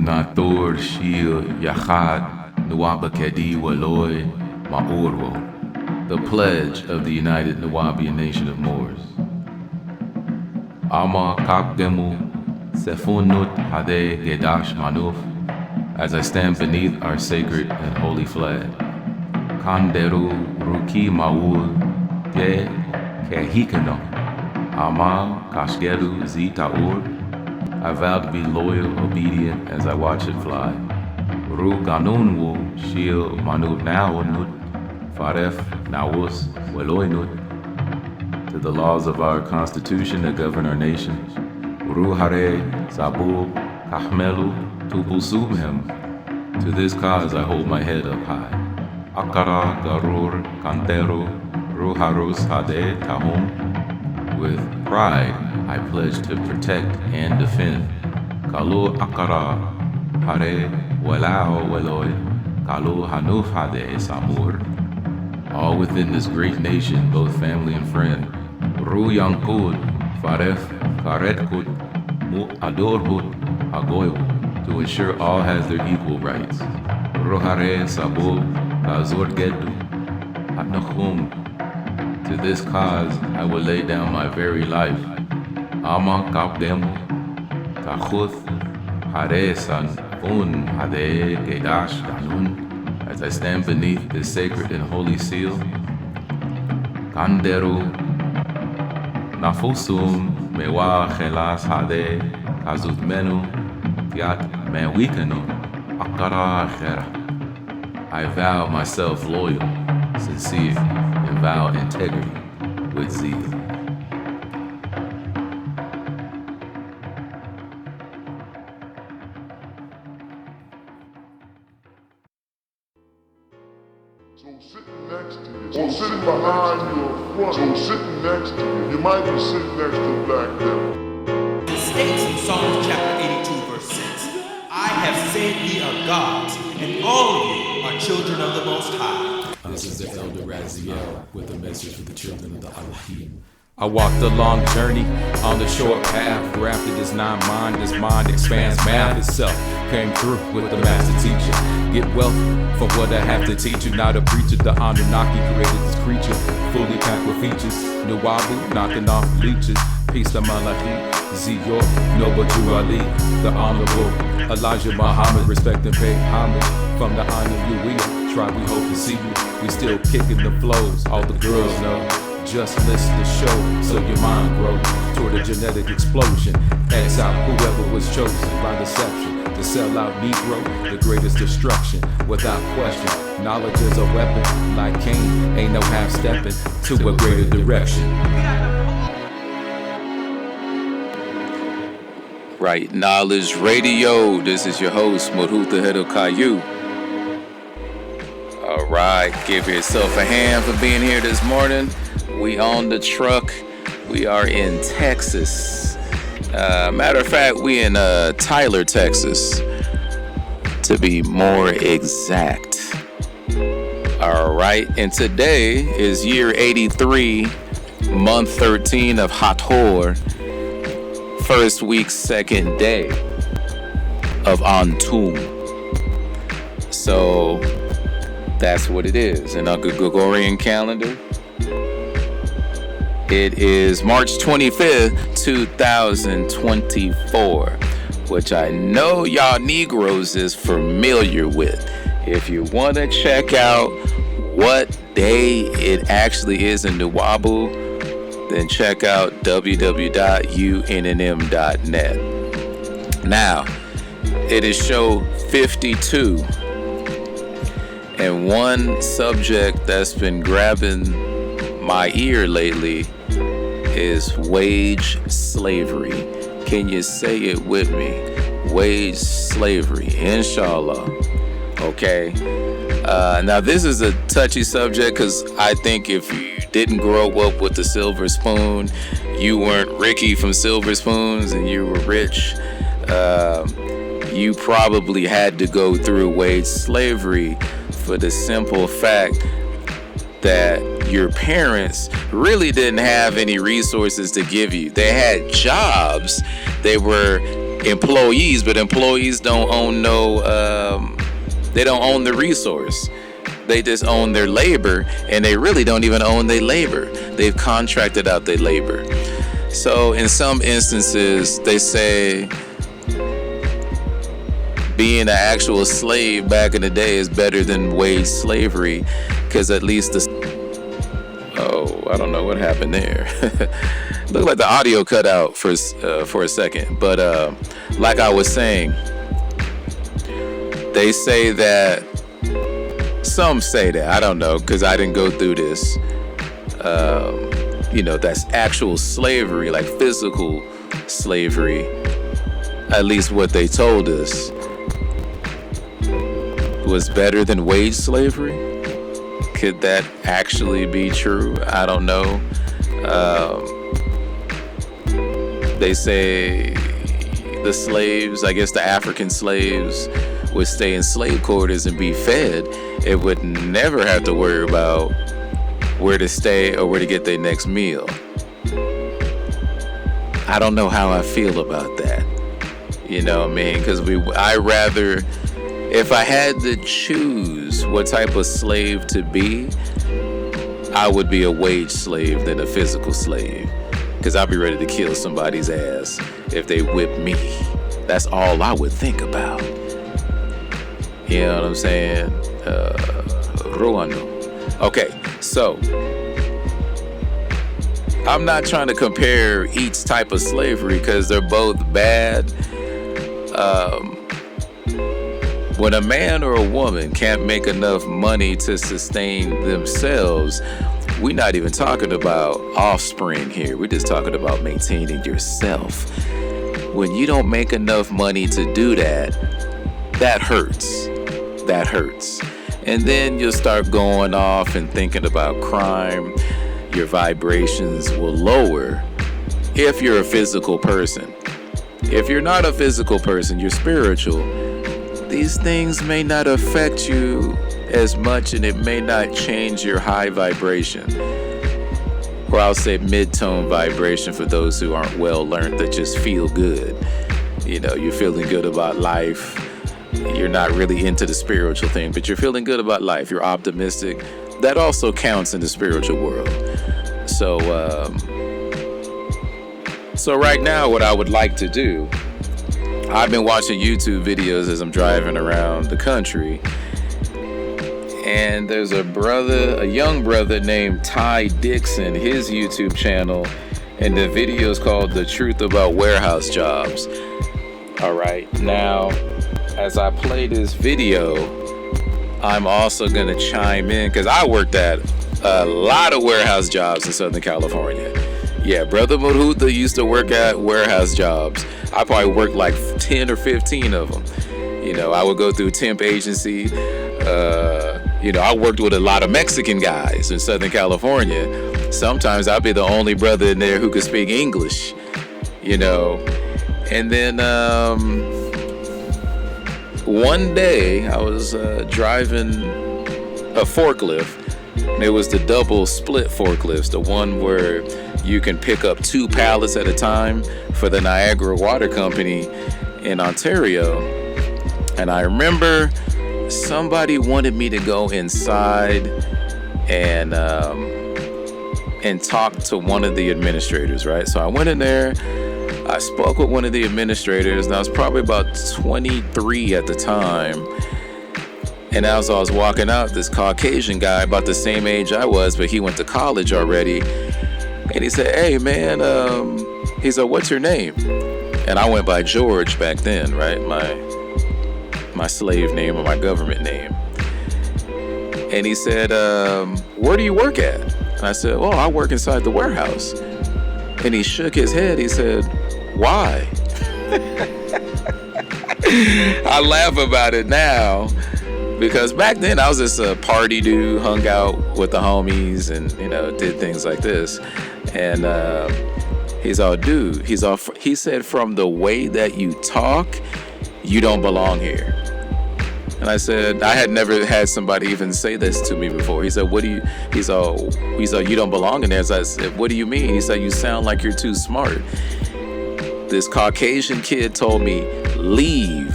Nathor Shil Yachad Nuwabakedi Waloy Ma'urwo, the pledge of the United Nuwabian Nation of Moors. Ama Kakdemu Sefunut Hade Gedash Manuf, as I stand beneath our sacred and holy flag. Kanderu Ruki Maul Ge Kehikano, Ama Kashgeru Zitaur. I vow to be loyal, obedient as I watch it fly. Ru Ganunwu Shil Manut Naonut Faref Nawus Weloinut, to the laws of our Constitution that govern our nations. Ru Hare Sabu Kahmelu Tupusubhem, to this cause I hold my head up high. Akara Garur Kantero Ruharus Hade Tahum, with pride I pledge to protect and defend. Kalu Akara Hare Walao Weloy Kalu Hanuf Hade Samur, all within this great nation, both family and friend. Ru Yankud Faref Karetkut Mu Adorhut Agoyu, to ensure all has their equal rights. Ruhare Sabu Kazur Gedu Atnachum, to this cause I will lay down my very life. Ama Kapdemu Tachuth Haresan Un Hade Gedash Danun, as I stand beneath this sacred and holy seal. Kanderu Nafusum Mewa Chelas Hade Kazut Menu Tiat Mewikanu Akara Khera. I vow myself loyal, sincere, and vow integrity with zeal. So sitting next to you, or sitting behind you or front, so sitting next to you, you might be sitting next to Black Devil. It states in Psalms chapter 82 verse 6, I have said ye are gods, and all of you are children of the Most High. This is the Elder Raziel with a message for the children of the Elohim. I walked the long journey on the short path, where after this non-mind, this mind expands math itself. Came through with the master teacher. Get wealth from what I have to teach you. Not a preacher, the Anunnaki created this creature, fully packed with features. Nuwabu, knocking off leeches. Peace to Malachi, Ziyor, Noble Jew Ali, the Honorable Elijah Muhammad. Respect and pay homage from the Nuwabian tribe. We hope to see you. We still kicking the flows. All the girls know. Just listen to show so your mind grows toward a genetic explosion. X out whoever was chosen by deception to sell out Negro, the greatest destruction. Without question, knowledge is a weapon. Like Cain, ain't no half-stepping to a greater direction. Rit Nalej Radio. This is your host, Moruta Hedokayu. All right, give yourself a hand for being here this morning. We on the truck. We are in Texas. Matter of fact, we in Tyler, Texas, to be more exact. All right, and today is year 83, month 13 of Hathor, first week, second day of Antum. So that's what it is in our Gregorian calendar. It is March 25th, 2024, which I know y'all Negroes is familiar with. If you want to check out what day it actually is in Nuwabu, then check out www.unnm.net. Now, it is show 52, and one subject that's been grabbing my ear lately is wage slavery. Can you say it with me? Wage slavery, inshallah. Okay. Now this is a touchy subject because I think if you didn't grow up with the silver spoon, you weren't Ricky from Silver Spoons and you were rich, you probably had to go through wage slavery for the simple fact that your parents really didn't have any resources to give you. They had jobs. They were employees, but employees don't own they don't own the resource. They just own their labor, and they really don't even own their labor. They've contracted out their labor. So in some instances, they say being an actual slave back in the day is better than wage slavery, because at least I don't know what happened there. Looked like the audio cut out for a second. But like I was saying, they say that, some say that, I don't know, because I didn't go through this, that's actual slavery, like physical slavery, at least what they told us, was better than wage slavery. Could that actually be true? I don't know. They say the slaves, I guess the African slaves, would stay in slave quarters and be fed. It would never have to worry about where to stay or where to get their next meal. I don't know how I feel about that. You know what I mean? Because if I had to choose what type of slave to be, I would be a wage slave than a physical slave. Because I'd be ready to kill somebody's ass if they whip me. That's all I would think about. You know what I'm saying? Ruano. Okay, so I'm not trying to compare each type of slavery because they're both bad. When a man or a woman can't make enough money to sustain themselves, we're not even talking about offspring here. We're just talking about maintaining yourself. When you don't make enough money to do that, that hurts. That hurts. And then you'll start going off and thinking about crime. Your vibrations will lower if you're a physical person. If you're not a physical person, you're spiritual, these things may not affect you as much, and it may not change your high vibration. Or I'll say mid-tone vibration for those who aren't well learned, that just feel good. You know, you're feeling good about life. You're not really into the spiritual thing, but you're feeling good about life. You're optimistic. That also counts in the spiritual world. So right now, what I would like to do, I've been watching YouTube videos as I'm driving around the country, and there's a young brother named Ty Dixon, his YouTube channel, and the video is called The Truth About Warehouse Jobs. All right, now, as I play this video, I'm also going to chime in, because I worked at a lot of warehouse jobs in Southern California. Yeah, Brother Murhuta used to work at warehouse jobs. I probably worked like 10 or 15 of them. You know, I would go through temp agency. I worked with a lot of Mexican guys in Southern California. Sometimes I'd be the only brother in there who could speak English, you know. And then one day I was driving a forklift. And it was the double split forklifts, the one where you can pick up 2 pallets at a time for the Niagara Water Company in Ontario. And I remember somebody wanted me to go inside and talk to one of the administrators, right? So I went in there, I spoke with one of the administrators, and I was probably about 23 at the time. And as I was walking out, this Caucasian guy, about the same age I was, but he went to college already, and he said, "Hey, man," he said, "what's your name?" And I went by George back then, right? My slave name or my government name. And he said, "Where do you work at?" And I said, "Oh, I work inside the warehouse." And he shook his head. He said, "Why?" I laugh about it now, because back then I was just a party dude, hung out with the homies and, did things like this. And he said, "From the way that you talk, you don't belong here." And I said, I had never had somebody even say this to me before. He said, he's "You don't belong in there." So I said, "What do you mean?" He said, "You sound like you're too smart." This Caucasian kid told me, leave.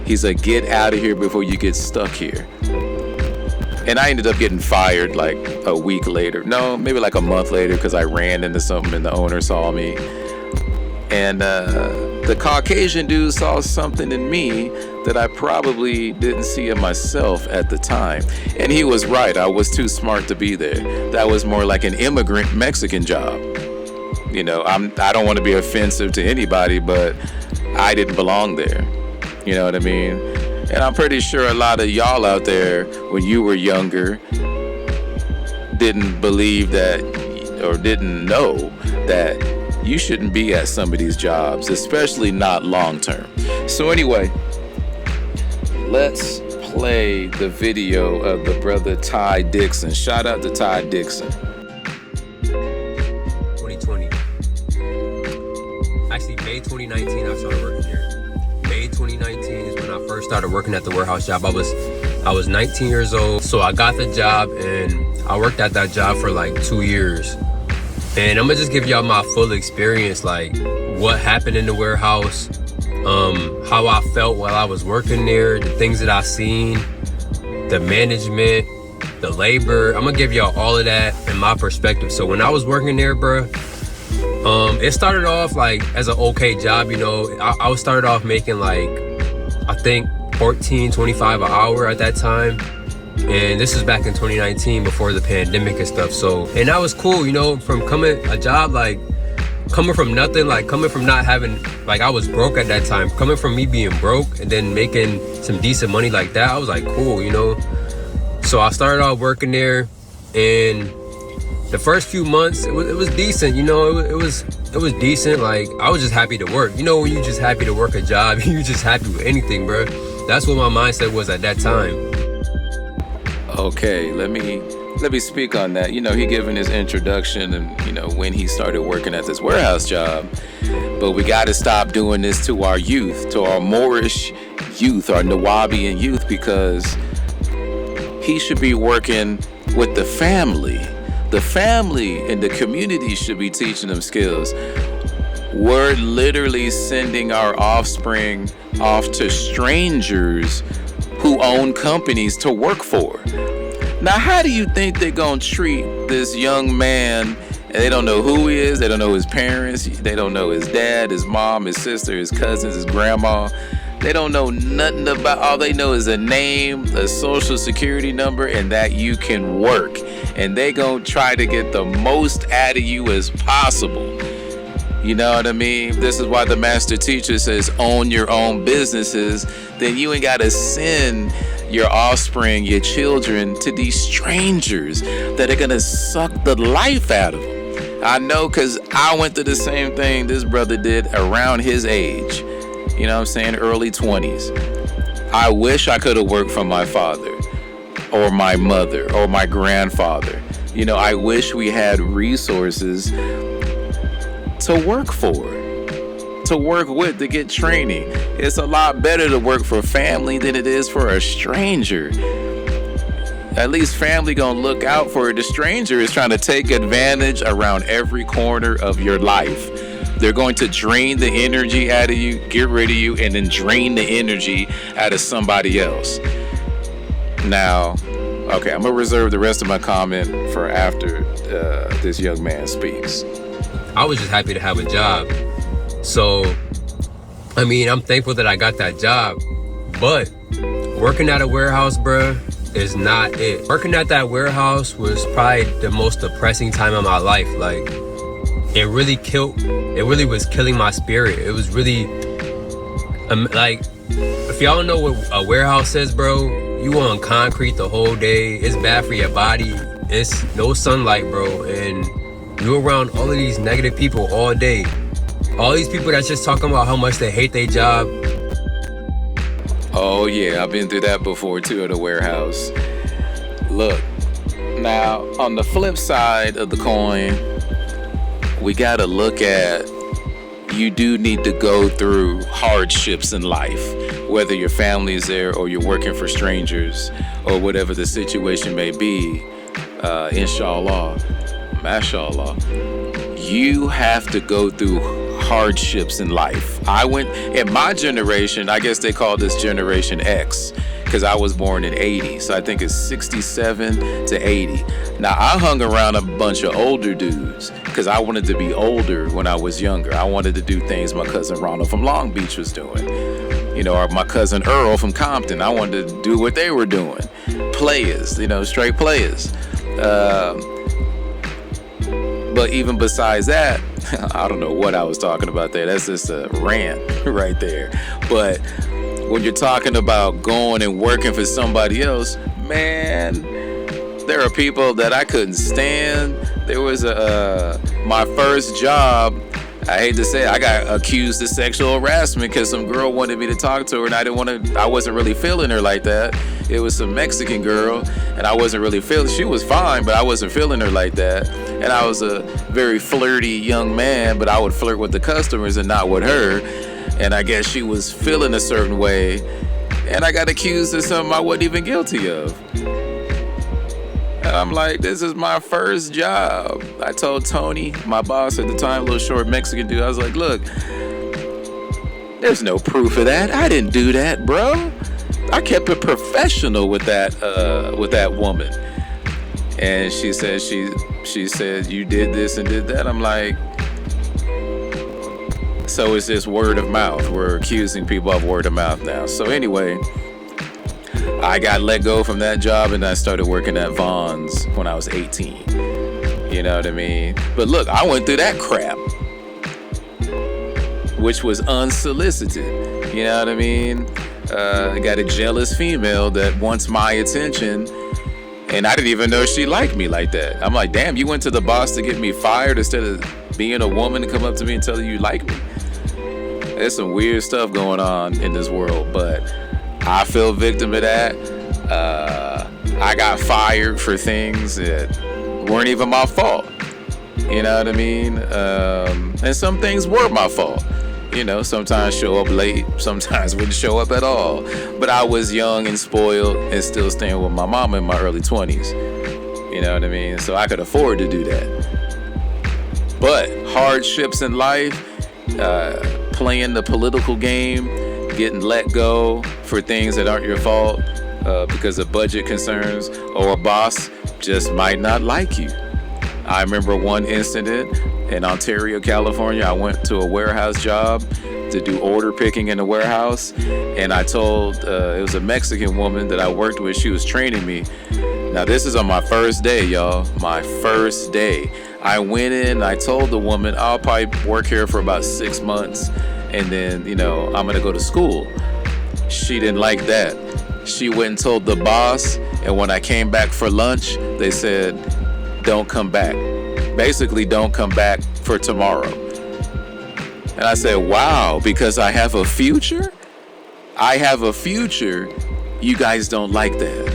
He's like, get out of here before you get stuck here. And I ended up getting fired like a week later. No, maybe like a month later, because I ran into something and the owner saw me. And the Caucasian dude saw something in me that I probably didn't see in myself at the time. And he was right. I was too smart to be there. That was more like an immigrant Mexican job. You know, I don't want to be offensive to anybody, but I didn't belong there. You know what I mean? And I'm pretty sure a lot of y'all out there, when you were younger, didn't believe that or didn't know that you shouldn't be at some of these jobs, especially not long term. So anyway, let's play the video of the brother Ty Dixon. Shout out to Ty Dixon. 2020. Actually, May 2019, I started working here. May 2019 is when I first started working at the warehouse job. I was 19 years old, so I got the job and I worked at that job for like 2 years. And I'm gonna just give y'all my full experience, like what happened in the warehouse, how I felt while I was working there, the things that I seen, the management, the labor. I'm gonna give y'all all of that in my perspective. So when I was working there, bruh, it started off like as an okay job, you know. I was started off making like, I think $14.25 an hour at that time. And this was back in 2019 before the pandemic and stuff. So, and that was cool, you know, from coming from nothing, like coming from not having, like I was broke at that time, coming from me being broke and then making some decent money like that. I was like, cool, you know. So I started off working there, and the first few months, it was decent, you know. It was decent. Like I was just happy to work. You know, when you just happy to work a job, you just happy with anything, bro. That's what my mindset was at that time. Okay, let me speak on that. You know, he giving his introduction and, you know, when he started working at this warehouse job. But we got to stop doing this to our youth, to our Moorish youth, our Nuwabian youth, because he should be working with the family. The family and the community should be teaching them skills. We're literally sending our offspring off to strangers who own companies to work for. Now, how do you think they're gonna treat this young man? And they don't know who he is, they don't know his parents, they don't know his dad, his mom, his sister, his cousins, his grandma. They don't know nothing about, all they know is a name, a social security number, and that you can work. And they gonna try to get the most out of you as possible. You know what I mean? This is why the master teacher says own your own businesses. Then you ain't gotta send your offspring, your children, to these strangers that are gonna suck the life out of them. I know, because I went through the same thing this brother did around his age. You know what I'm saying? Early 20s. I wish I could have worked for my father or my mother or my grandfather. You know, I wish we had resources to work for, to work with, to get training. It's a lot better to work for family than it is for a stranger. At least family gonna look out for it. The stranger is trying to take advantage around every corner of your life. They're going to drain the energy out of you, get rid of you, and then drain the energy out of somebody else. Now, okay, I'm gonna reserve the rest of my comment for after this young man speaks. I was just happy to have a job. So, I mean, I'm thankful that I got that job. But working at a warehouse, bruh, is not it. Working at that warehouse was probably the most depressing time of my life. Like, it really was killing my spirit. It was really, like, if y'all don't know what a warehouse is, bro, you on concrete the whole day. It's bad for your body. It's no sunlight, bro. And you're around all of these negative people all day. All these people that's just talking about how much they hate their job. Oh yeah, I've been through that before too at a warehouse. Look, now on the flip side of the coin, we gotta look at, you do need to go through hardships in life, whether your family's there or you're working for strangers or whatever the situation may be. Inshallah, mashallah, you have to go through hardships in life. In my generation, I guess they call this Generation X, because I was born in 80, so I think it's 67 to 80. Now, I hung around a bunch of older dudes because I wanted to be older when I was younger. I wanted to do things my cousin Ronald from Long Beach was doing, or my cousin Earl from Compton. I wanted to do what they were doing. Players, straight players. But even besides that, I don't know what I was talking about there. That's just a rant right there. But when you're talking about going and working for somebody else, man, there are people that I couldn't stand. There was my first job. I hate to say it, I got accused of sexual harassment because some girl wanted me to talk to her, and I wasn't really feeling her like that. It was some Mexican girl, and I wasn't really feeling. She was fine, but I wasn't feeling her like that. And I was a very flirty young man, but I would flirt with the customers and not with her. And I guess she was feeling a certain way, and I got accused of something I wasn't even guilty of. And I'm like, this is my first job. I told Tony, my boss at the time, little short Mexican dude, I was like, look, there's no proof of that. I didn't do that, bro. I kept it professional with that woman. And she said you did this and did that. I'm like, so it's just word of mouth. We're accusing people of word of mouth now. So anyway, I got let go from that job and I started working at Vaughn's when I was 18. You know what I mean? But look, I went through that crap, which was unsolicited. You know what I mean? I got a jealous female that wants my attention, and I didn't even know she liked me like that. I'm like, damn, you went to the boss to get me fired instead of being a woman to come up to me and tell you like me? There's some weird stuff going on in this world, but I fell victim of that. I got fired for things that weren't even my fault. You know what I mean? And some things were my fault. Sometimes show up late, sometimes wouldn't show up at all. But I was young and spoiled and still staying with my mama in my early 20s. You know what I mean? So I could afford to do that. But hardships in life, playing the political game, getting let go for things that aren't your fault because of budget concerns, or a boss just might not like you. I remember one incident in Ontario, California. I went to a warehouse job to do order picking in the warehouse, and I told, it was a Mexican woman that I worked with, she was training me. Now this is on my first day, y'all, my first day. I went in, I told the woman, I'll probably work here for about 6 months, and then, I'm gonna go to school. She didn't like that. She went and told the boss, and when I came back for lunch, they said, don't come back. Basically, don't come back for tomorrow. And I said, wow, because I have a future? I have a future. You guys don't like that.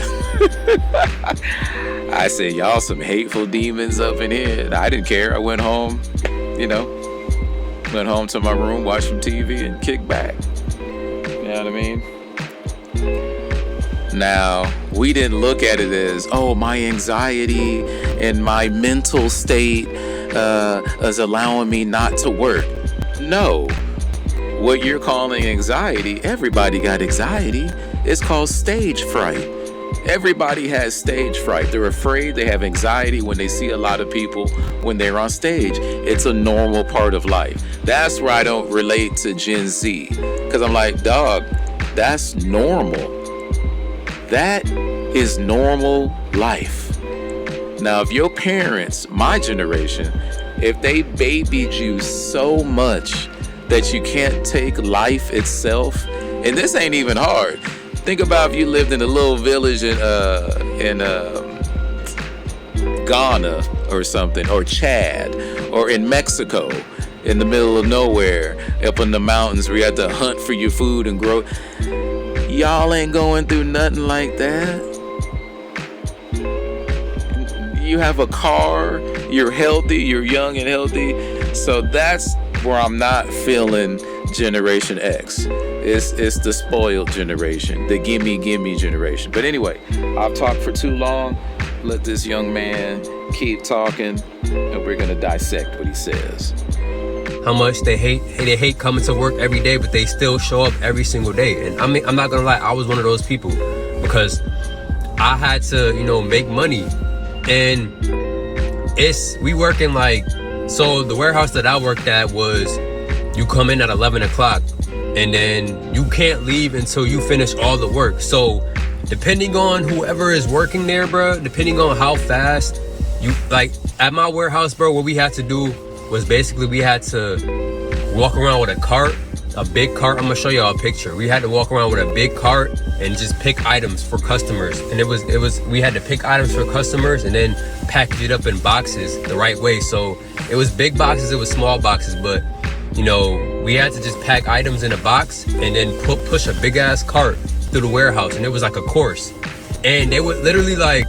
I said, y'all some hateful demons up in here. And I didn't care. I went home, went home to my room, watched some TV, and kicked back. You know what I mean? Now, we didn't look at it as, my anxiety and my mental state is allowing me not to work. No. What you're calling anxiety, everybody got anxiety. It's called stage fright. Everybody has stage fright. They're afraid, they have anxiety when they see a lot of people when they're on stage. It's a normal part of life. That's where I don't relate to Gen Z. Because I'm like, dog, that's normal. That is normal life. Now, if your parents, my generation, if they babied you so much that you can't take life itself, and this ain't even hard. Think about if you lived in a little village in Ghana or something, or Chad, or in Mexico, in the middle of nowhere, up in the mountains where you have to hunt for your food and grow. Y'all ain't going through nothing like that. You have a car, you're healthy, you're young and healthy. So that's where I'm not feeling Generation X. It's the spoiled generation, the gimme generation. But anyway, I've talked for too long. Let this young man keep talking, and we're gonna dissect what he says. how much they hate coming to work every day, but they still show up every single day. And I mean, I'm not gonna lie, I was one of those people because I had to, make money. And we working like, so the warehouse that I worked at was, you come in at 11 o'clock and then you can't leave until you finish all the work. So depending on whoever is working there, bro, depending on how fast you, like at my warehouse, bro, what we had to do was basically we had to walk around with a big cart. I'm gonna show y'all a picture. We had to walk around with a big cart and just pick items for customers. And we had to pick items for customers and then package it up in boxes the right way. So it was big boxes, it was small boxes, but we had to just pack items in a box and then push a big ass cart through the warehouse. And it was like a course. And they would literally like,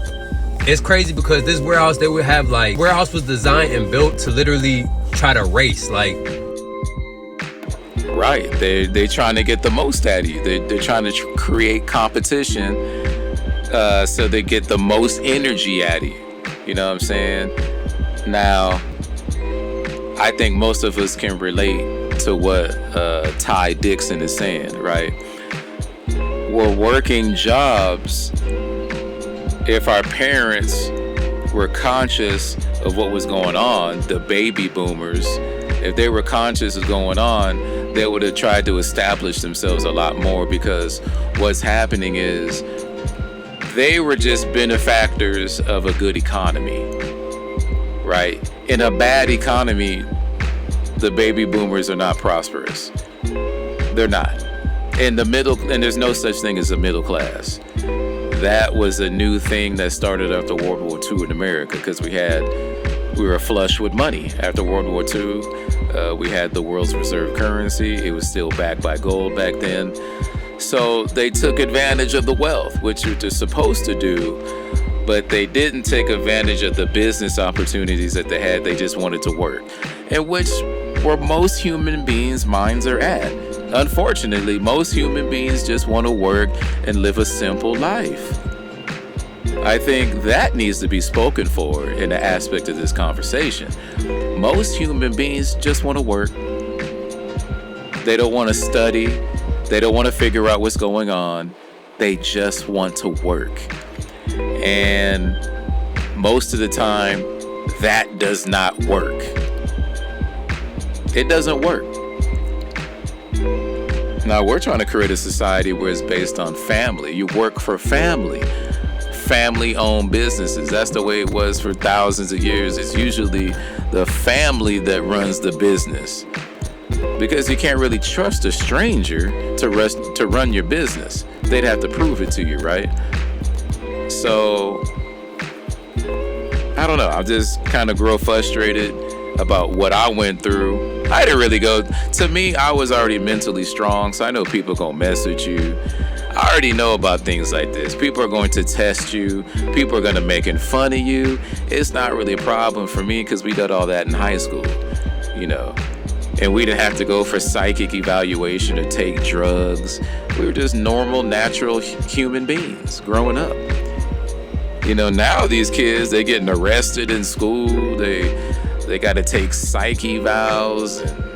it's crazy because this warehouse, they would have like, warehouse was designed and built to literally try to race, like. Right, they're trying to get the most out of you. They're trying to create competition so they get the most energy out of you. You know what I'm saying? Now, I think most of us can relate to what Ty Dixon is saying, right? We're working jobs. If our parents were conscious of what was going on, the baby boomers, if they were conscious of going on, they would have tried to establish themselves a lot more, because what's happening is they were just benefactors of a good economy, right? In a bad economy, the baby boomers are not prosperous. They're not. In the middle, and there's no such thing as a middle class. That was a new thing that started after World War II in America, because we were flush with money. After World War II, we had the world's reserve currency. It was still backed by gold back then. So they took advantage of the wealth, which they're supposed to do, but they didn't take advantage of the business opportunities that they had. They just wanted to work, and which where most human beings' minds are at. Unfortunately, most human beings just want to work and live a simple life. I think that needs to be spoken for in the aspect of this conversation. Most human beings just want to work. They don't want to study. They don't want to figure out what's going on. They just want to work. And most of the time, that does not work. It doesn't work. Now, we're trying to create a society where it's based on family. You work for family. Family-owned businesses. That's the way it was for thousands of years. It's usually the family that runs the business, because you can't really trust a stranger to run your business. They'd have to prove it to you, right? So, I don't know. I just kind of grow frustrated about what I went through. I didn't really go. To me, I was already mentally strong, so I know people gonna mess with you. I already know about things like this. People are going to test you. People are gonna making fun of you. It's not really a problem for me because we did all that in high school, and we didn't have to go for psychic evaluation or take drugs. We were just normal, natural human beings growing up. Now these kids, they're getting arrested in school. They got to take psych evals, and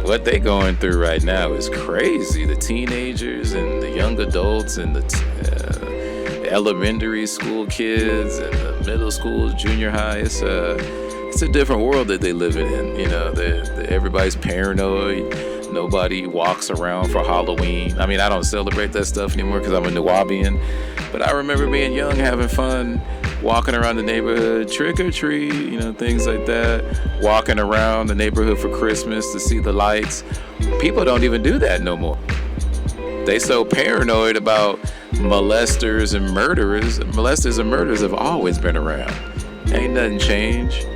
what they going through right now is crazy. The teenagers and the young adults and the elementary school kids and the middle school, junior high. It's a different world that they live in. Everybody's paranoid. Nobody walks around for Halloween. I mean, I don't celebrate that stuff anymore because I'm a Nuwabian. But I remember being young, having fun, walking around the neighborhood, trick or treat, things like that. Walking around the neighborhood for Christmas to see the lights. People don't even do that no more. They so paranoid about molesters and murderers. Molesters and murderers have always been around. Ain't nothing changed.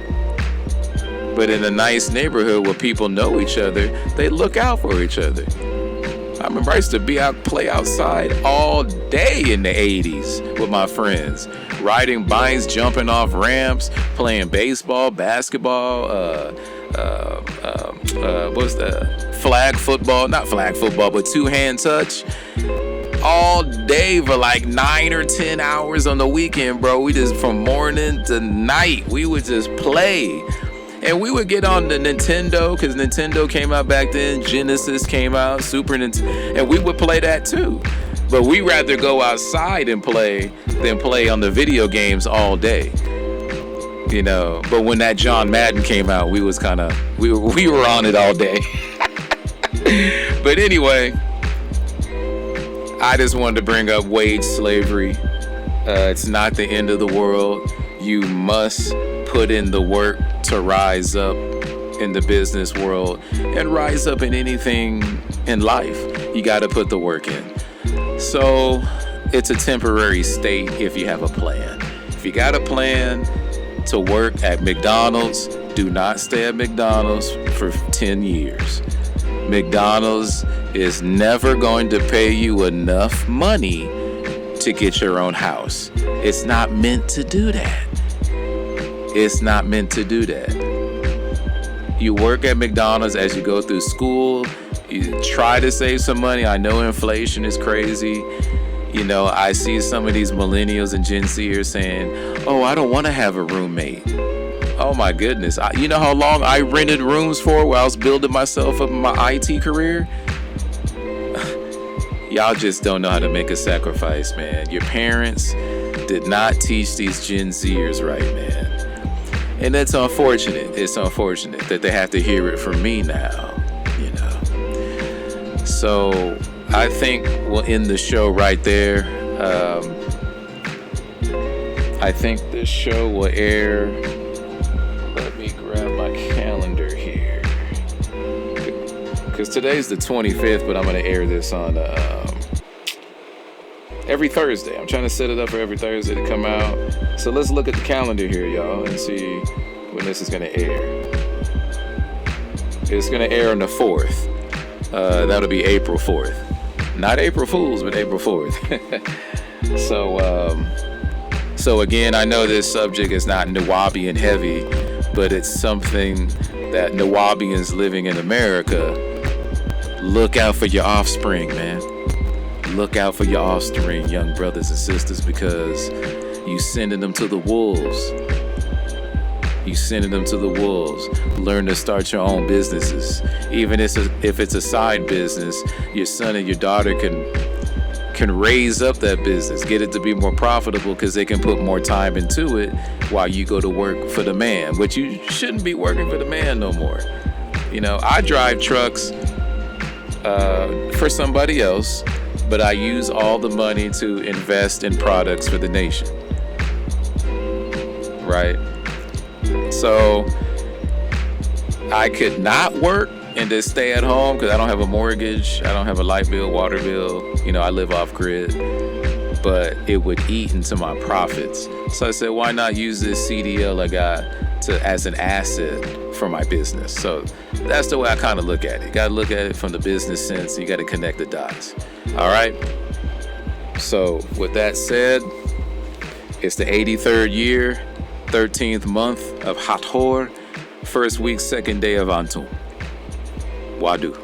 But in a nice neighborhood where people know each other, they look out for each other. I remember I used to play outside all day in the 80s with my friends, riding bikes, jumping off ramps, playing baseball, basketball, what's that? Flag football, not flag football, but two-hand touch. All day for like 9 or 10 hours on the weekend, bro. We just, from morning to night, we would just play. And we would get on the Nintendo, because Nintendo came out back then, Genesis came out, Super Nintendo, and we would play that too. But we rather go outside and play than play on the video games all day. You know, but when that John Madden came out, we was kind of, we were on it all day. But anyway, I just wanted to bring up wage slavery. It's not the end of the world. You must put in the work to rise up in the business world and rise up in anything in life. You got to put the work in. So it's a temporary state if you have a plan. If you got a plan to work at McDonald's, do not stay at McDonald's for 10 years. McDonald's is never going to pay you enough money to get your own house. It's not meant to do that. It's not meant to do that. You work at McDonald's as you go through school. You try to save some money. I know inflation is crazy. You know, I see some of these millennials and Gen Zers saying, oh, I don't want to have a roommate. Oh my goodness. You know how long I rented rooms for while I was building myself up in my IT career? Y'all just don't know how to make a sacrifice, man. Your parents did not teach these Gen Zers right, man. And it's unfortunate. It's unfortunate that they have to hear it from me now, you know. So I think we'll end the show right there. I think this show will air. Let me grab my calendar here. Because today's the 25th, but I'm going to air this on every Thursday. I'm trying to set it up for every Thursday to come out. So let's look at the calendar here, y'all, and see when this is going to air. It's going to air on the 4th. That'll be April 4th. Not April Fools, but April 4th. So again, I know this subject is not Nuwabian heavy, but it's something that Nuwabians living in America, look out for your offspring, man. Look out for your offspring, young brothers and sisters, because you sending them to the wolves. You sending them to the wolves. Learn to start your own businesses. Even if it's a side business, your son and your daughter can raise up that business, get it to be more profitable, because they can put more time into it while you go to work for the man. But you shouldn't be working for the man no more. You know, I drive trucks for somebody else, but I use all the money to invest in products for the nation. Right? So I could not work and just stay at home because I don't have a mortgage, I don't have a light bill, water bill, you know, I live off grid, but it would eat into my profits. So I said, why not use this CDL I got as an asset for my business? So that's the way I kind of look at it. You got to look at it from the business sense. You got to connect the dots. All right. So with that said, it's the 83rd year, 13th month of Hathor, first week, second day of Antum. Wadu.